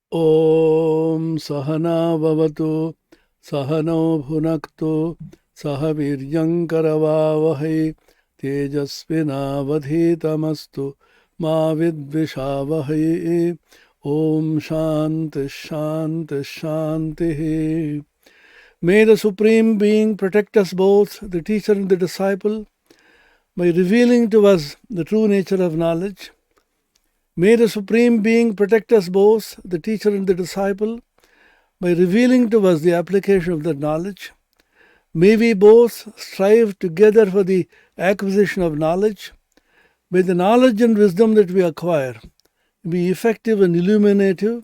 Om Sahana Bhavatu Sahano Bhunaktu Sahaviryankaravavahai Tejasvinavadhitamastu Ma Vidvishavahai. Om Shanti Shanti Shanti. May the Supreme Being protect us both, the teacher and the disciple, by revealing to us the true nature of knowledge. May the Supreme Being protect us both, the teacher and the disciple, by revealing to us the application of that knowledge. May we both strive together for the acquisition of knowledge. May the knowledge and wisdom that we acquire be effective and illuminative.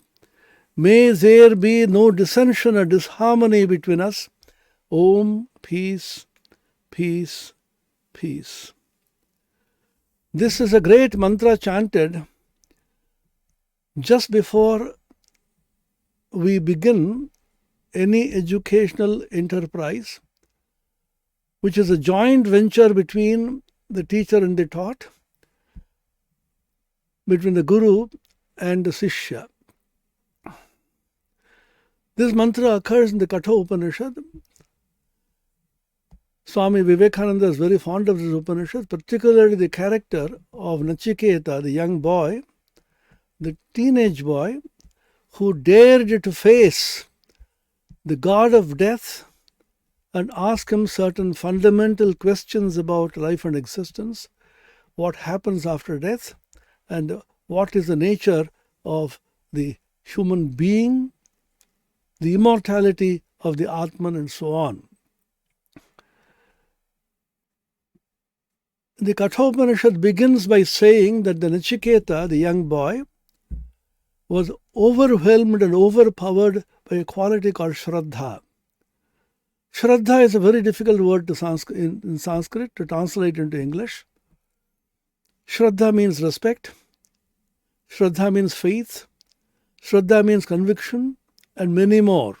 May there be no dissension or disharmony between us. Om, peace, peace, peace. This is a great mantra chanted just before we begin any educational enterprise, which is a joint venture between the teacher and the taught, between the guru and the Sishya. This mantra occurs in the Katha Upanishad. Swami Vivekananda is very fond of this Upanishad, particularly the character of Nachiketa, the young boy, the teenage boy, who dared to face the god of death and ask him certain fundamental questions about life and existence, what happens after death, and what is the nature of the human being, the immortality of the Atman, and so on. The Kathopanishad begins by saying that the Nachiketa, the young boy, was overwhelmed and overpowered by a quality called Shraddha. Shraddha is a very difficult word in Sanskrit to translate into English. Shraddha means respect. Shraddha means faith. Shraddha means conviction, and many more.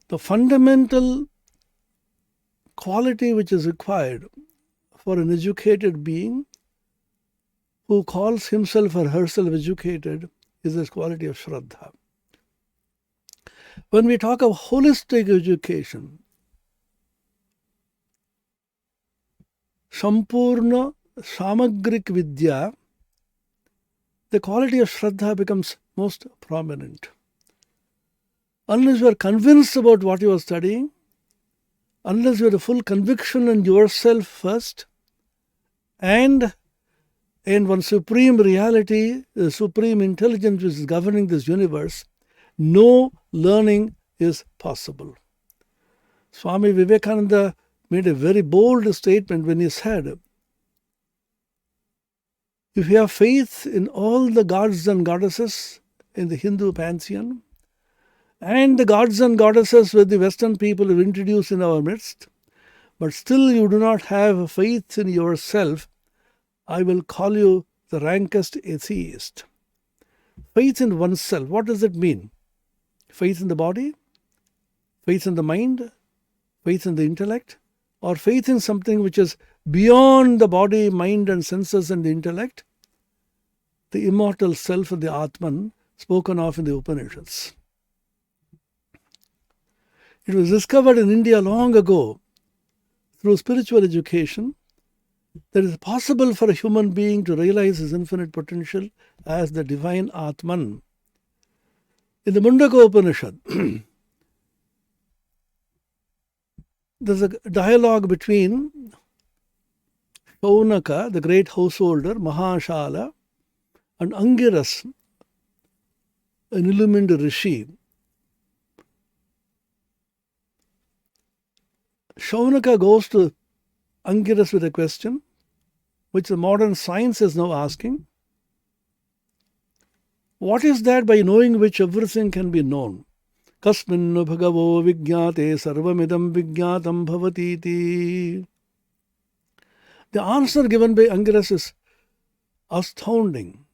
The fundamental quality which is required for an educated being who calls himself or herself educated is this quality of Shraddha. When we talk of holistic education, Sampurna Samagrik Vidya, the quality of Shraddha becomes most prominent. Unless you are convinced about what you are studying, unless you have a full conviction in yourself first, and in one supreme reality, the supreme intelligence which is governing this universe, no learning is possible. Swami Vivekananda made a very bold statement when he said, if you have faith in all the gods and goddesses in the Hindu pantheon, and the gods and goddesses that the Western people have introduced in our midst, but still you do not have faith in yourself, I will call you the rankest atheist. Faith in oneself, what does it mean? Faith in the body? Faith in the mind? Faith in the intellect? Or faith in something which is beyond the body, mind and senses and the intellect? The immortal self of the Atman spoken of in the Upanishads. It was discovered in India long ago through spiritual education that it is possible for a human being to realize his infinite potential as the divine Atman. In the Mundaka Upanishad, there's a dialogue between Shaunaka, the great householder, Mahashala, and Angiras, an illumined rishi. Shaunaka goes to Angiras with a question, which the modern science is now asking. What is that by knowing which everything can be known? Kasminnu bhagavo vijñāte sarvamidam vijñātam bhavatiti. The answer given by Angiras is astounding.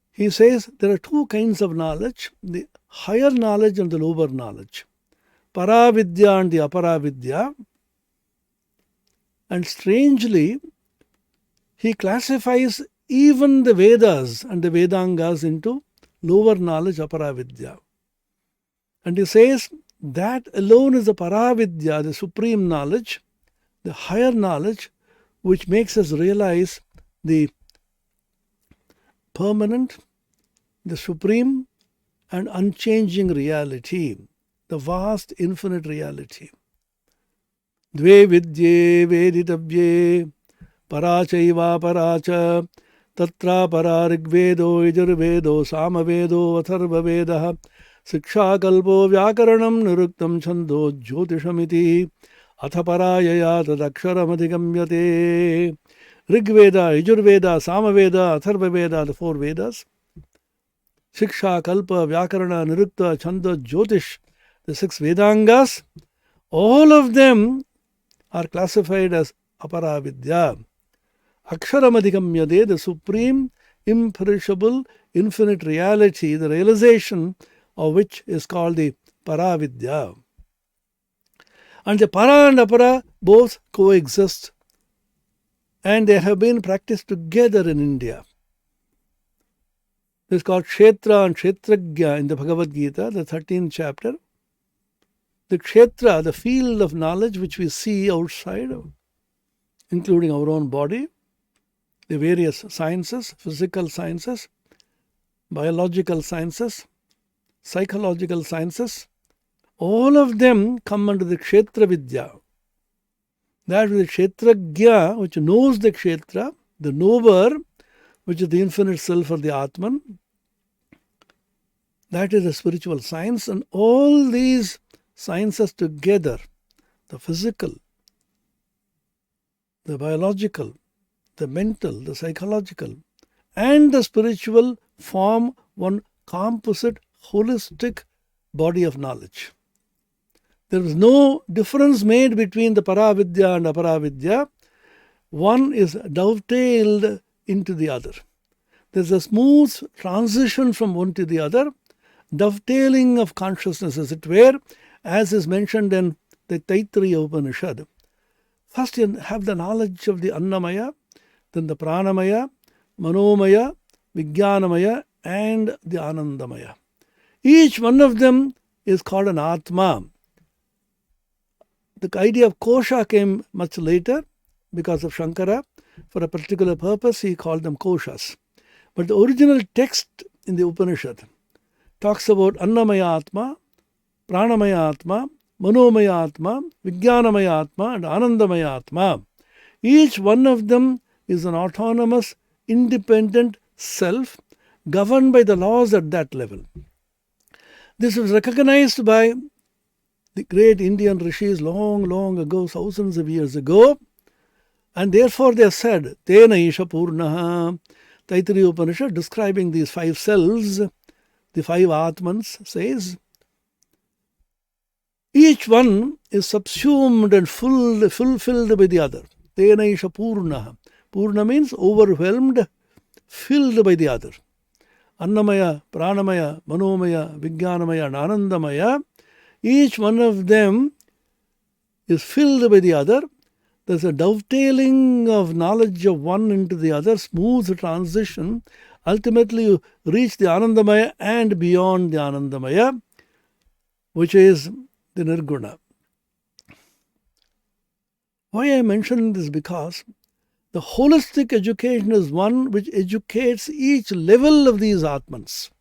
He says there are two kinds of knowledge, the higher knowledge and the lower knowledge. Paravidya and the aparavidya. And strangely, he classifies even the Vedas and the Vedangas into lower knowledge, aparavidya. And he says that alone is the paravidya, the supreme knowledge, the higher knowledge, which makes us realize the permanent, the supreme and unchanging reality, the vast infinite reality. Dve vidye veditavye parachaiva paracha tatra pararigvedo yajurvedo samavedo atharvavedah siksha kalpo vyakaranam niruktam chando jyotishamiti athaparayaya tadaksharamadigamyate. Rigveda, Yajurveda, Samaveda, Atharvaveda, the four Vedas. Shiksha, Kalpa, Vyakarana, Nirukta, Chanda, Jyotish, the six Vedangas, all of them are classified as Aparavidya. Aksharamadhikamyade, the supreme, imperishable, infinite reality, the realization of which is called the Paravidya. And the Para and Apara both coexist, and they have been practiced together in India. This is called Kshetra and Kshetragya in the Bhagavad Gita, the 13th chapter. The Kshetra, the field of knowledge which we see outside, including our own body, the various sciences, physical sciences, biological sciences, psychological sciences, all of them come under the Kshetra Vidya. That is the Kshetragya, which knows the Kshetra, the knower, which is the infinite self or the Atman. That is a spiritual science, and all these sciences together, the physical, the biological, the mental, the psychological, and the spiritual form one composite, holistic body of knowledge. There is no difference made between the Paravidya and Aparavidya. One is dovetailed into the other. There is a smooth transition from one to the other, dovetailing of consciousness, as it were, as is mentioned in the Taittiriya Upanishad. First you have the knowledge of the Annamaya, then the Pranamaya, Manomaya, Vijnanamaya, and the Anandamaya. Each one of them is called an Atma. The idea of kosha came much later because of Shankara. For a particular purpose, he called them koshas. But the original text in the Upanishad talks about Annamaya Atma, Pranamaya Atma, Manomaya Atma, Vijnanamaya Atma, and Anandamaya Atma. Each one of them is an autonomous, independent self governed by the laws at that level. This was recognized by the great Indian rishis long ago, thousands of years ago, and therefore they said, Tena Isha Purnaha. Taittiriya Upanishad, describing these five selves, the five Atmans, says, each one is subsumed and fulfilled by the other. Tena Isha Purnaha. Purna means overwhelmed, filled by the other. Annamaya, Pranamaya, Manomaya, Vijnanamaya, and Anandamaya, each one of them is filled by the other. There's a dovetailing of knowledge of one into the other, smooth transition. Ultimately, you reach the Anandamaya and beyond the Anandamaya, which is the Nirguna. Why I mention this? Because the holistic education is one which educates each level of these Atmans.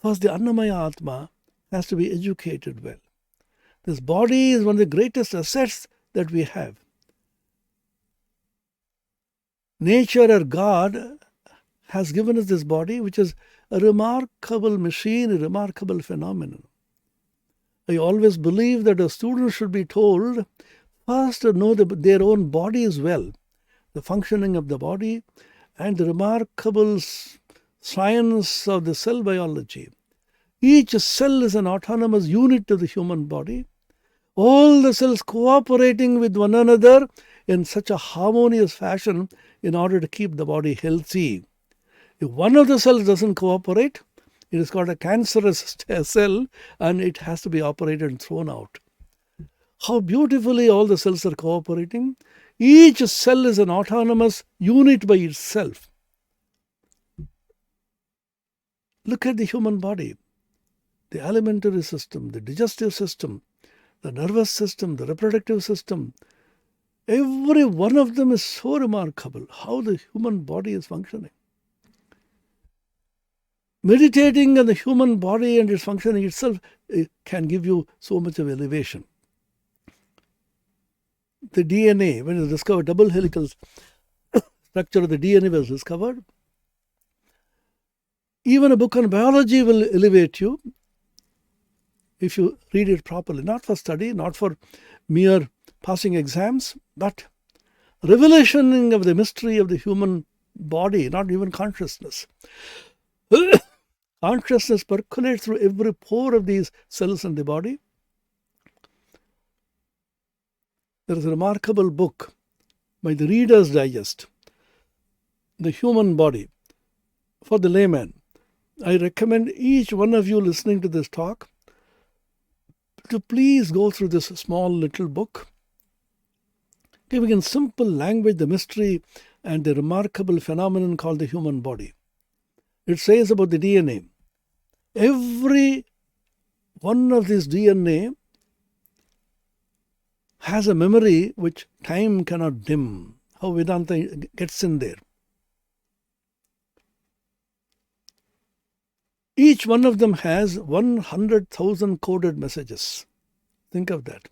First, the Annamaya Atma has to be educated well. This body is one of the greatest assets that we have. Nature or God has given us this body, which is a remarkable machine, a remarkable phenomenon. I always believe that a student should be told first to know their own body as well, the functioning of the body, and the remarkable science of the cell biology. Each cell is an autonomous unit of the human body. All the cells cooperating with one another in such a harmonious fashion in order to keep the body healthy. If one of the cells doesn't cooperate, it is called a cancerous cell and it has to be operated and thrown out. How beautifully all the cells are cooperating. Each cell is an autonomous unit by itself. Look at the human body, the alimentary system, the digestive system, the nervous system, the reproductive system. Every one of them is so remarkable how the human body is functioning. Meditating on the human body and its functioning itself can give you so much of elevation. The DNA, when it was discovered, double helical structure of the DNA was discovered. Even a book on biology will elevate you if you read it properly, not for study, not for mere passing exams, but revelation of the mystery of the human body, not even consciousness. Consciousness percolates through every pore of these cells in the body. There is a remarkable book by the Reader's Digest, The Human Body, for the layman. I recommend each one of you listening to this talk to please go through this small little book, giving in simple language the mystery and the remarkable phenomenon called the human body. It says about the DNA. Every one of these DNA has a memory which time cannot dim. How Vedanta gets in there. Each one of them has 100,000 coded messages. Think of that.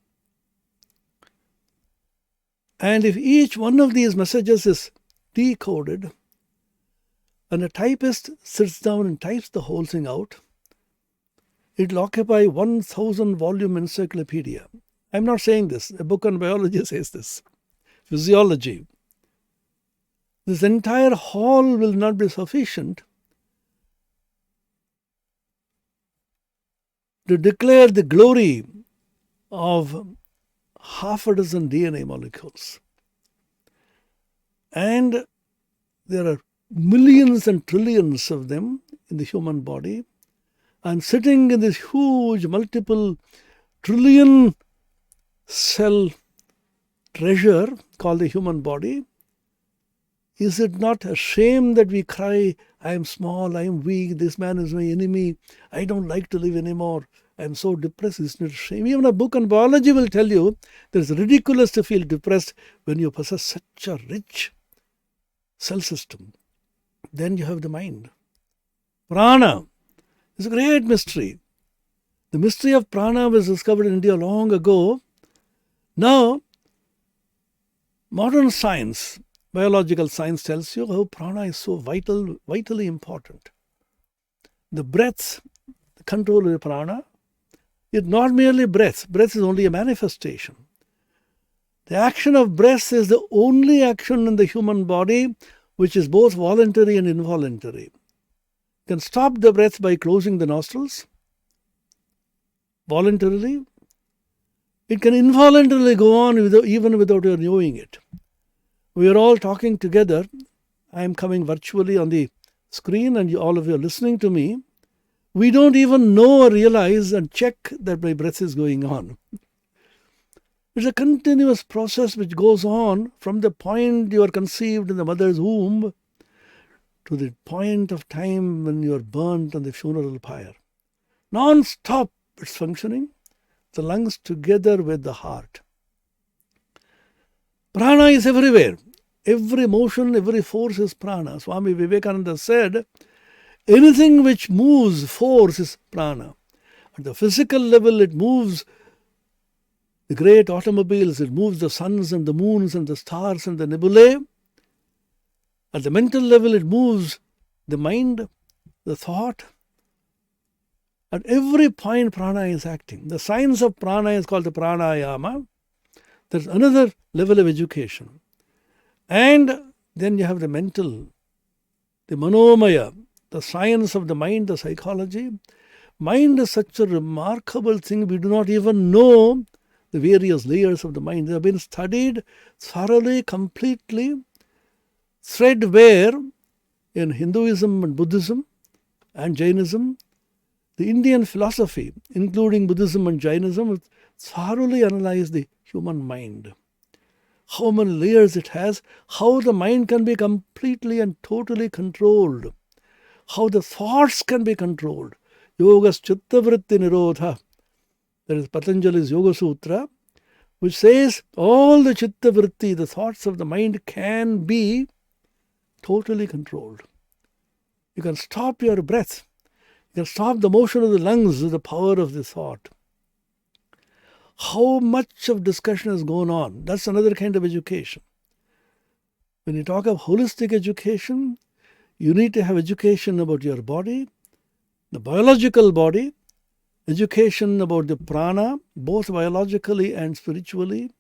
And if each one of these messages is decoded, and a typist sits down and types the whole thing out, it will occupy 1,000-volume encyclopedia. I'm not saying this. A book on biology says this. Physiology. This entire hall will not be sufficient to declare the glory of half a dozen DNA molecules. And there are millions and trillions of them in the human body. And sitting in this huge multiple trillion cell treasure called the human body, is it not a shame that we cry, I am small, I am weak, this man is my enemy, I don't like to live anymore, I am so depressed? Isn't it a shame? Even a book on biology will tell you that it's ridiculous to feel depressed when you possess such a rich cell system. Then you have the mind. Prana is a great mystery. The mystery of prana was discovered in India long ago. Now, modern science, biological science tells you how prana is so vitally important. The breath, the control of the prana, is not merely breath. Breath is only a manifestation. The action of breath is the only action in the human body which is both voluntary and involuntary. You can stop the breath by closing the nostrils voluntarily. It can involuntarily go on even without your knowing it. We are all talking together. I am coming virtually on the screen and all of you are listening to me. We don't even know or realize and check that my breath is going on. It's a continuous process which goes on from the point you are conceived in the mother's womb to the point of time when you are burnt on the funeral pyre. Non-stop it's functioning, the lungs together with the heart. Prana is everywhere. Every motion, every force is prana. Swami Vivekananda said, anything which moves force is prana. At the physical level, it moves the great automobiles, it moves the suns and the moons and the stars and the nebulae. At the mental level, it moves the mind, the thought. At every point, prana is acting. The science of prana is called the pranayama. There's another level of education. And then you have the mental, the manomaya, the science of the mind, the psychology. Mind is such a remarkable thing, we do not even know the various layers of the mind. They have been studied thoroughly, completely, threadbare in Hinduism and Buddhism and Jainism. The Indian philosophy, including Buddhism and Jainism, thoroughly analyzed the human mind. How many layers it has, how the mind can be completely and totally controlled, how the thoughts can be controlled. Yogas chitta vritti nirodha. That is Patanjali's Yoga Sutra, which says all the chitta vritti, the thoughts of the mind, can be totally controlled. You can stop your breath. You can stop the motion of the lungs with the power of the thought. How much of discussion has gone on? That's another kind of education. When you talk of holistic education, you need to have education about your body, the biological body, education about the prana, both biologically and spiritually,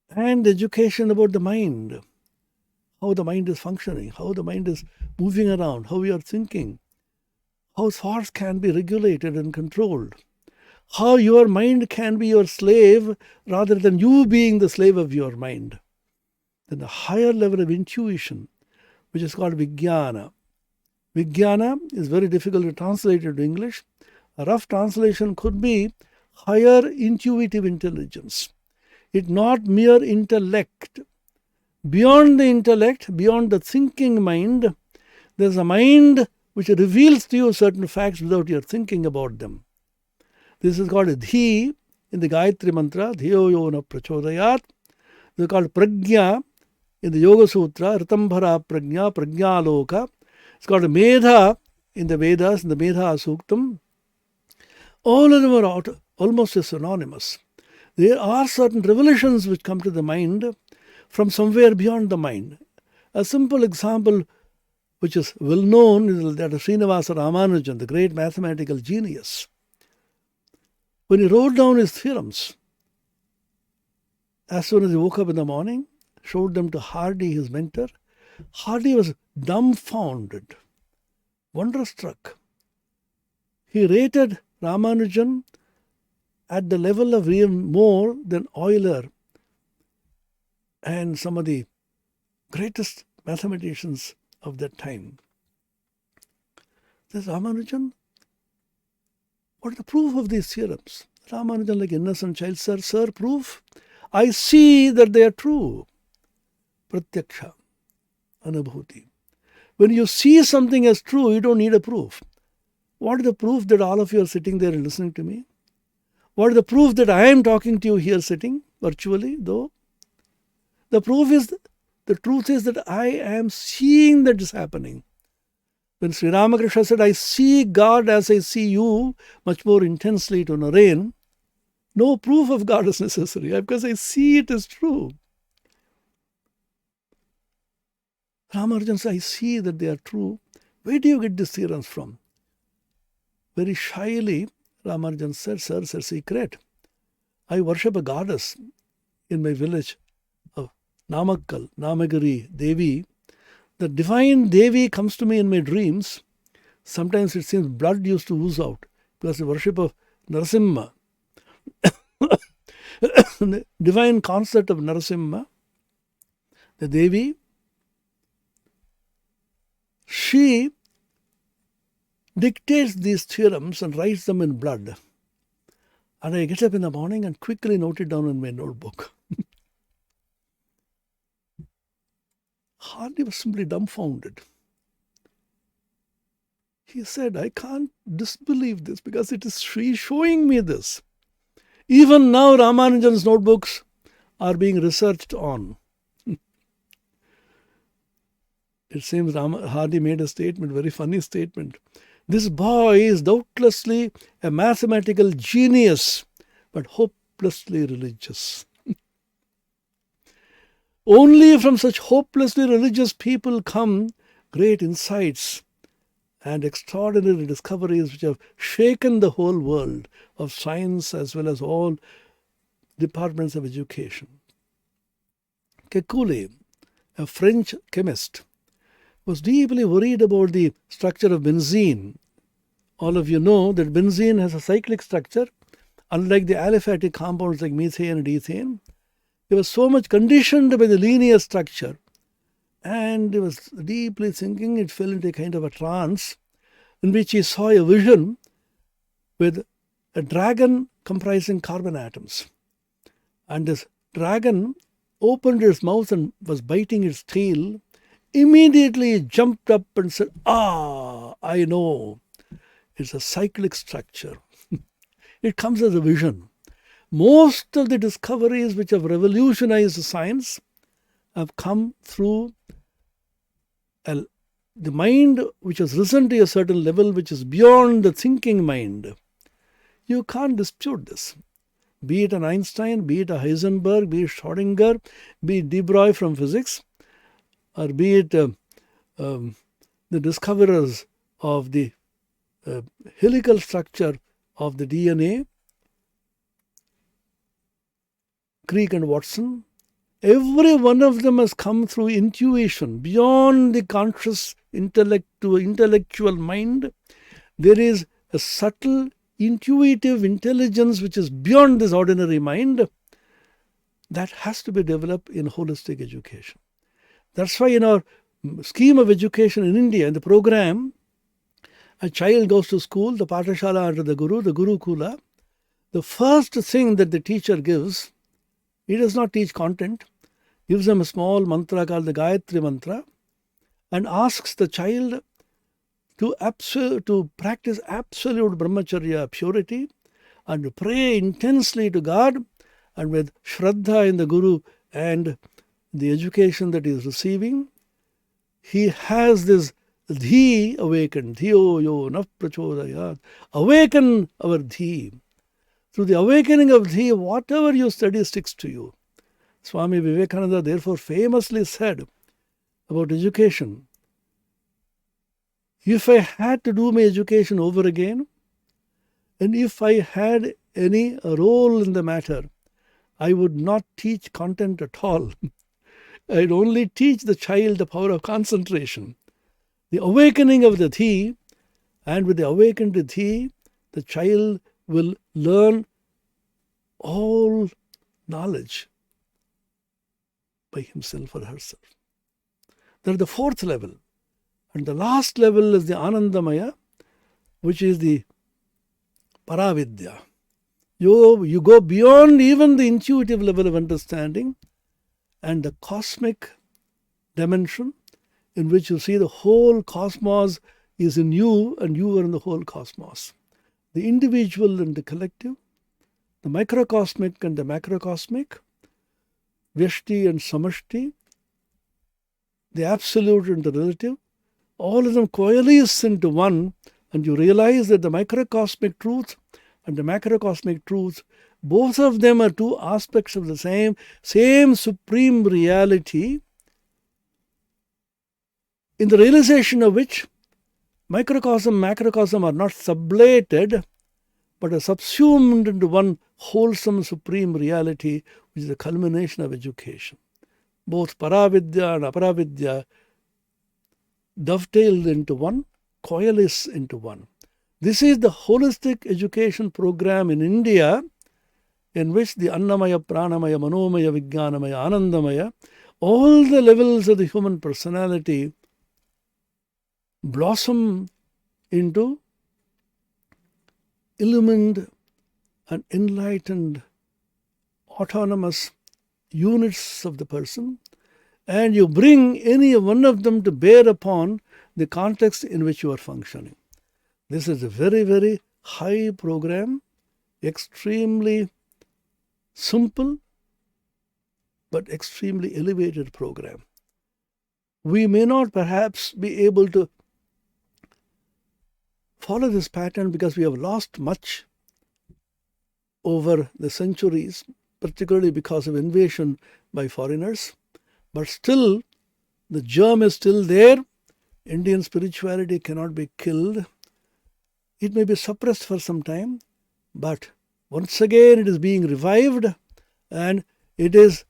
and education about the mind, how the mind is functioning, how the mind is moving around, how you are thinking, how thoughts can be regulated and controlled, how your mind can be your slave rather than you being the slave of your mind. Then the higher level of intuition, which is called Vijnana. Vijnana is very difficult to translate into English. A rough translation could be higher intuitive intelligence. It's not mere intellect. Beyond the intellect, beyond the thinking mind, there's a mind which reveals to you certain facts without your thinking about them. This is called Dhi in the Gayatri Mantra, Dhiyo Yona Prachodayat. This is called Prajna in the Yoga Sutra, Ritambhara Prajna, Prajna Loka. It's called Medha in the Vedas, in the Medha Suktam. All of them are almost synonymous. There are certain revelations which come to the mind from somewhere beyond the mind. A simple example which is well known is that of Srinivasa Ramanujan, the great mathematical genius. When he wrote down his theorems, as soon as he woke up in the morning, showed them to Hardy, his mentor, Hardy was dumbfounded, wonderstruck. He rated Ramanujan at the level of even more than Euler and some of the greatest mathematicians of that time. Says Ramanujan, what is the proof of these theorems? Ramanujan, like innocent child, sir, proof? I see that they are true. Pratyaksha, Anubhuti. When you see something as true, you don't need a proof. What is the proof that all of you are sitting there and listening to me? What is the proof that I am talking to you here sitting, virtually, though? The proof is, the truth is that I am seeing that is happening. When Sri Ramakrishna said, I see God as I see you, much more intensely to Narayan, no proof of God is necessary, because I see it as true. Ramanujan said, I see that they are true. Where do you get these theorems from? Very shyly, Ramanujan said, sir, it's a secret. I worship a goddess in my village of Namakkal, Namagiri, Devi. The divine Devi comes to me in my dreams. Sometimes it seems blood used to ooze out because the worship of Narasimha. The divine concept of Narasimha, the Devi, she dictates these theorems and writes them in blood. And I get up in the morning and quickly note it down in my notebook. Hardy was simply dumbfounded. He said, I can't disbelieve this because it is she showing me this. Even now, Ramanujan's notebooks are being researched on. It seems Hardy made a statement, very funny statement. This boy is doubtlessly a mathematical genius, but hopelessly religious. Only from such hopelessly religious people come great insights and extraordinary discoveries which have shaken the whole world of science as well as all departments of education. Kekulé, a French chemist, was deeply worried about the structure of benzene. All of you know that benzene has a cyclic structure, unlike the aliphatic compounds like methane and ethane. He was so much conditioned by the linear structure, and he was deeply thinking. It fell into a kind of a trance in which he saw a vision with a dragon comprising carbon atoms. And this dragon opened its mouth and was biting its tail. Immediately he jumped up and said, I know. It's a cyclic structure. It comes as a vision. Most of the discoveries which have revolutionized science have come through the mind which has risen to a certain level which is beyond the thinking mind. You can't dispute this. Be it an Einstein, be it a Heisenberg, be it Schrödinger, be it de Broglie from physics, or be it the discoverers of the helical structure of the DNA, Crick and Watson. Every one of them has come through intuition, beyond the conscious intellectual mind. There is a subtle intuitive intelligence which is beyond this ordinary mind that has to be developed in holistic education. That's why in our scheme of education in India, in the program, a child goes to school, the Pathashala under the Gurukula. The first thing that the teacher gives, he does not teach content, gives them a small mantra called the Gayatri mantra and asks the child to practice absolute brahmacharya, purity, and to pray intensely to God, and with Shraddha in the Guru and the education that he is receiving, he has this dhi awakened. Dhiyo yo naf prachodayat. Awaken our dhi. Through the awakening of dhi, whatever you study sticks to you. Swami Vivekananda therefore famously said about education, if I had to do my education over again, and if I had any role in the matter, I would not teach content at all. I'd only teach the child the power of concentration. The awakening of the dhi, and with the awakened dhi, the child will learn all knowledge by himself or herself. That is the fourth level. And the last level is the Anandamaya, which is the Paravidya. You go beyond even the intuitive level of understanding and the cosmic dimension in which you see the whole cosmos is in you and you are in the whole cosmos. The individual and the collective, the microcosmic and the macrocosmic, Vyashti and Samashti, the absolute and the relative, all of them coalesce into one, and you realize that the microcosmic truth and the macrocosmic truth, both of them are two aspects of the same supreme reality, in the realization of which microcosm, macrocosm are not sublated, but are subsumed into one wholesome supreme reality, which is the culmination of education. Both Paravidya and Aparavidya dovetailed into one, coalesce into one. This is the holistic education program in India, in which the Annamaya, Pranamaya, Manomaya, Vijnanamaya, Anandamaya, all the levels of the human personality blossom into illumined and enlightened autonomous units of the person, and you bring any one of them to bear upon the context in which you are functioning. This is a very, very high program, extremely simple, but extremely elevated program. We may not perhaps be able to follow this pattern because we have lost much over the centuries, particularly because of invasion by foreigners. But still, the germ is still there. Indian spirituality cannot be killed. It may be suppressed for some time, but once again it is being revived, and it is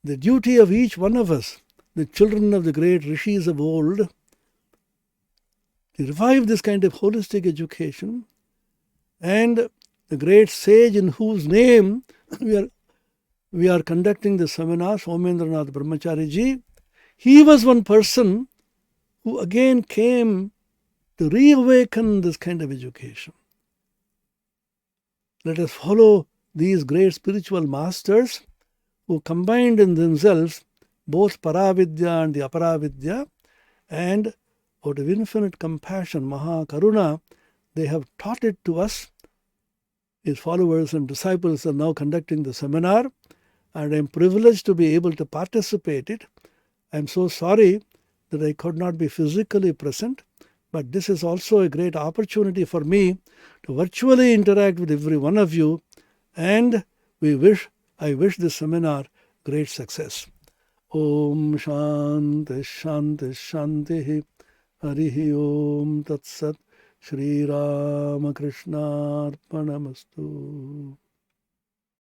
the duty of each one of us, the children of the great rishis of old, to revive this kind of holistic education. And the great sage in whose name we are conducting the seminar, Somendranath Brahmachari Ji, he was one person who again came to reawaken this kind of education. Let us follow these great spiritual masters who combined in themselves both Paravidya and the Aparavidya, and out of infinite compassion, Maha Karuna, they have taught it to us. His followers and disciples are now conducting the seminar, and I am privileged to be able to participate in it. I am so sorry that I could not be physically present, but this is also a great opportunity for me to virtually interact with every one of you, and I wish this seminar great success. Om Shanti Shanti Shanti Harihi Om Tat Sat Shri Ramakrishna Arpanamastu.